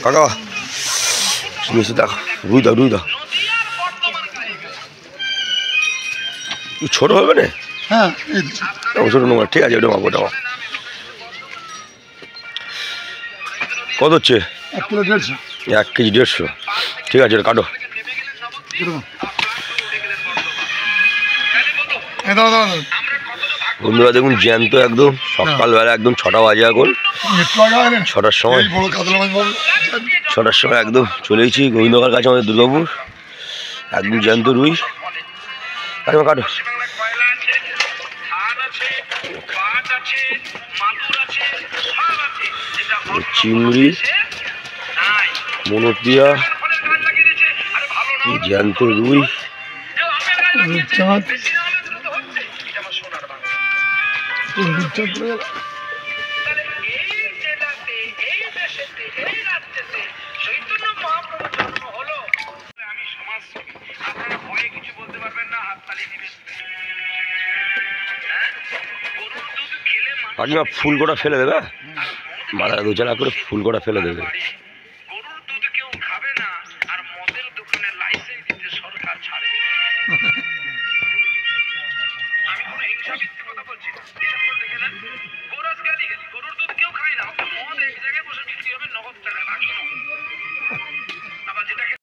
কাকা মিষ্টি দেখো, রুই দাও রুই দাও। ছোট হবে না? হ্যাঁ ছোট নোংরা, ঠিক আছে, ওটা মাপো ওটা। কত হচ্ছে? 1 কিলো 150। 1 কেজি 150, ঠিক আছে, ওটা কাটো। বন্ধুরা দেখুন জ্যান্ত একদম, সকালবেলা একদম 6টা বাজে, এখন 6টার সময়, 6টার সময় একদম চলেছি গোবিন্দকার কাছে, আমাদের দুর্গাপুর। একদম জ্যান্ত রুই, কাটো কাটো। চিংড়ি, মনোপিয়া, জ্যান্ত রুই, কাকিমা ফুল কটা ফেলে দেবে, মাথা দোচালা করে ফুল কটা ফেলে দেবে।